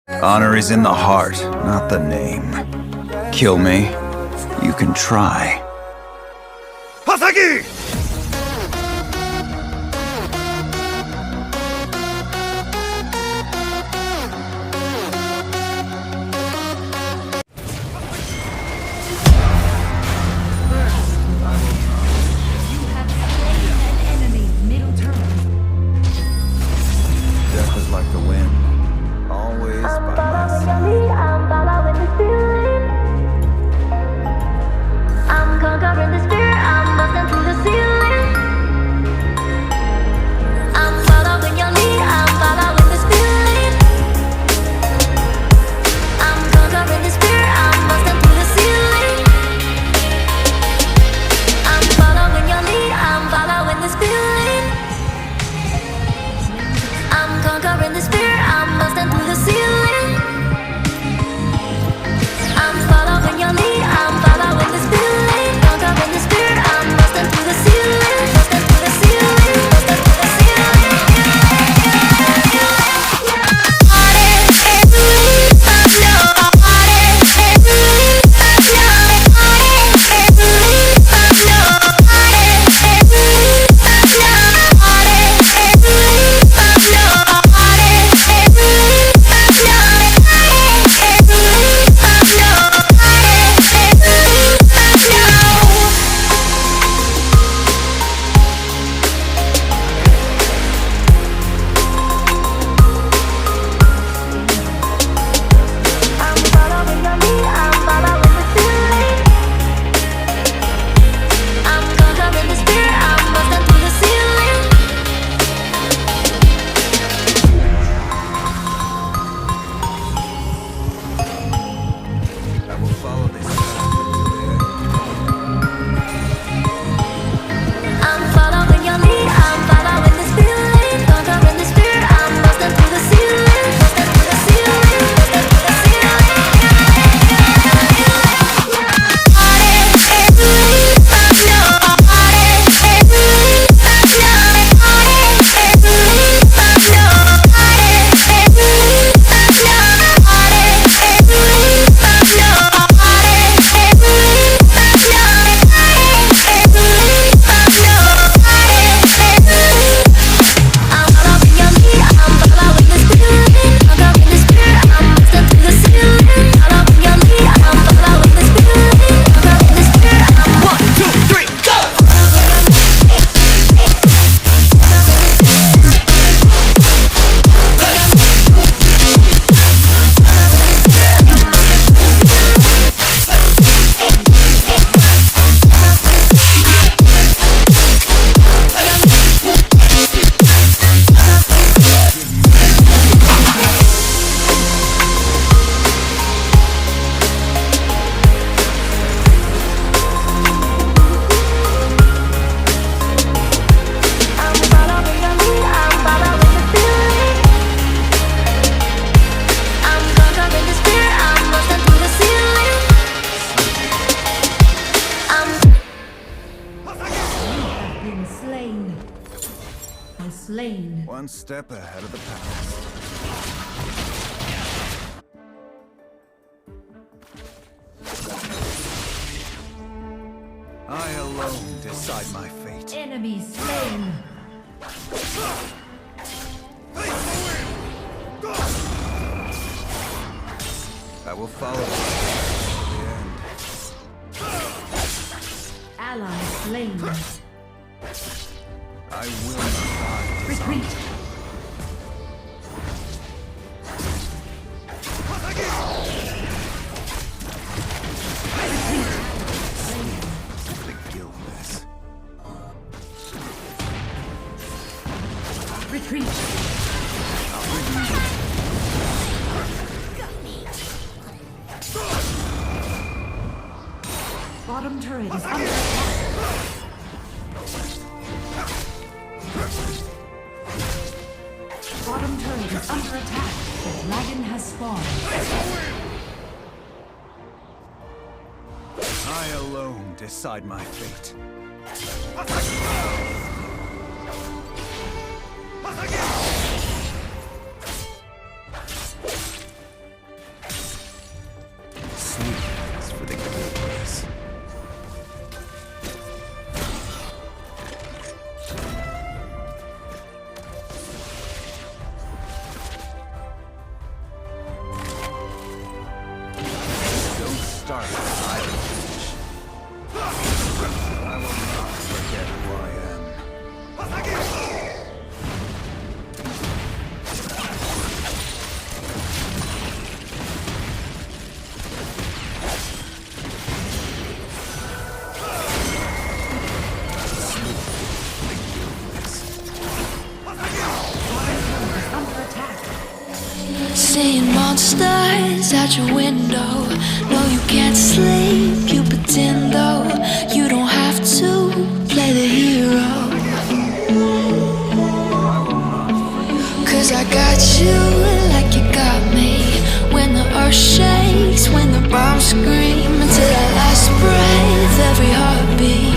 Honor is in the heart, not the name. Kill me? You can try. Hasagi! Death is like the wind, always by my side. I'm following this feeling. I'm conquering the spirit. I'm busting through the ceiling. I'm following your lead. I'm following this feeling. I'm conquering the spirit. I'm busting through the ceiling. I'm following your lead. I'm following this feeling. I'm conquering the spirit. I'm busting through the ceiling. I'm following your lead. I'm following this feeling. Conquering the spirit. I'm busting through the ceiling. Busting through the ceiling. Busting through the ceiling. I'm following your lead. I'm following the feeling. I'm conquering the spirit. I'm busting through the ceiling. I will follow this path until the end. I'm following your lead. I'm following this feeling. Conquering the spirit. I'm busting through the ceiling. Busting through the ceiling. Busting through the I'm following your lead. I'm following this feeling. Conquering the spirit. I'm busting through the ceiling. Following your lead. I'm following this feeling. Conquering the spirit. I'm 1, 2, 3, go! I'm following your lead. I'm following the feeling. I'm conquering the spirit. I'm busting through the ceiling. I'm Been slain. And slain. One step ahead of the past. I alone decide my fate. Enemy slain. I will follow this to the end. Ally slain. I will not die. Retreat. Kill this. Retreat. Bottom turret is under attack. Bottom turret is under attack. The dragon has spawned. I alone decide my fate. start, I will finish. I will not forget who I am. Seeing monsters out your window. No, you can't sleep, you pretend though. You don't have to play the hero. 'Cause I got you like you got me. When the earth shakes, when the bombs scream, until our last breath, every heartbeat.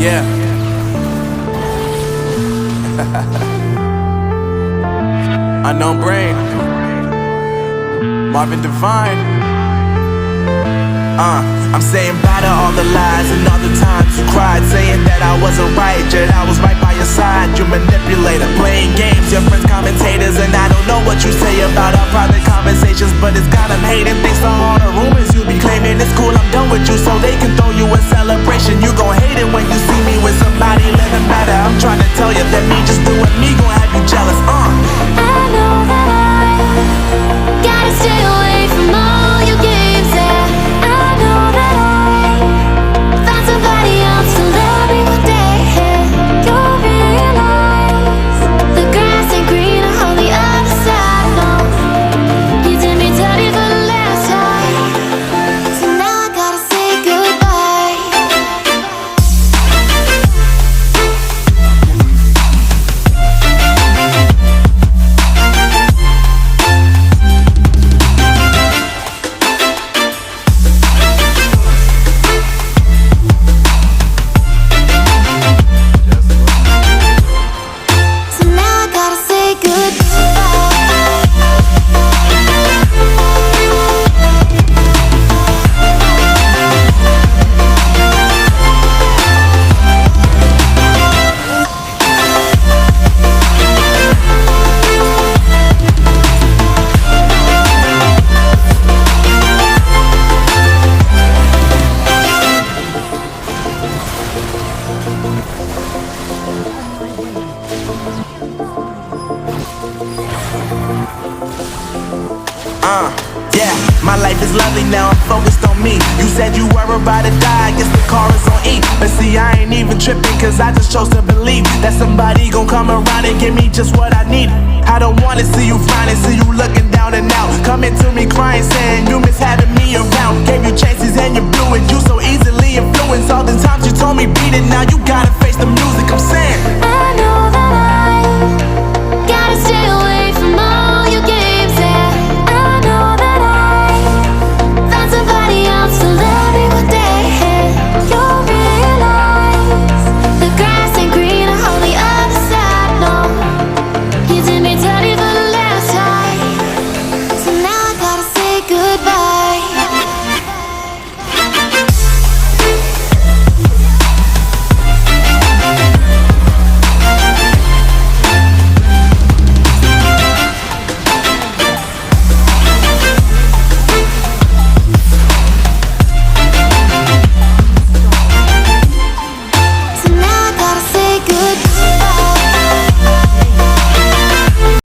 Yeah. Unknown Brain, Marvin Divine. I'm saying bye to all the lies and all the times you cried, saying that I wasn't right, yet I was right by your side. You manipulator, playing games, your friends commentators, and I don't know know what you say about our private conversations, but it's got them hating. Thanks to all the rumors you be claiming. It's cool, I'm done with you, so they can throw you a celebration. You gon' hate it when you see me with somebody living better. I'm trying to tell you that me just doing me gon' have you jealous. I know that I gotta stay away from all your games. Yeah, I know that I found somebody else to love me one day. You'll realize the grass ain't greener on the other side. No, you did me dirty for the last time, so now I gotta say goodbye. So now I gotta say goodbye. Yeah, my life is lovely now, I'm focused on me. You said you were about to die, I guess the car is on E. But see, I ain't even tripping, cause I just chose to believe that somebody gon' come around and give me just what I need. I don't wanna see you finding, see you looking down and out, coming to me crying, saying you miss having me around. Gave you chances and you blew it, you so easily influenced. All the times you told me beat it, now you gotta face the music.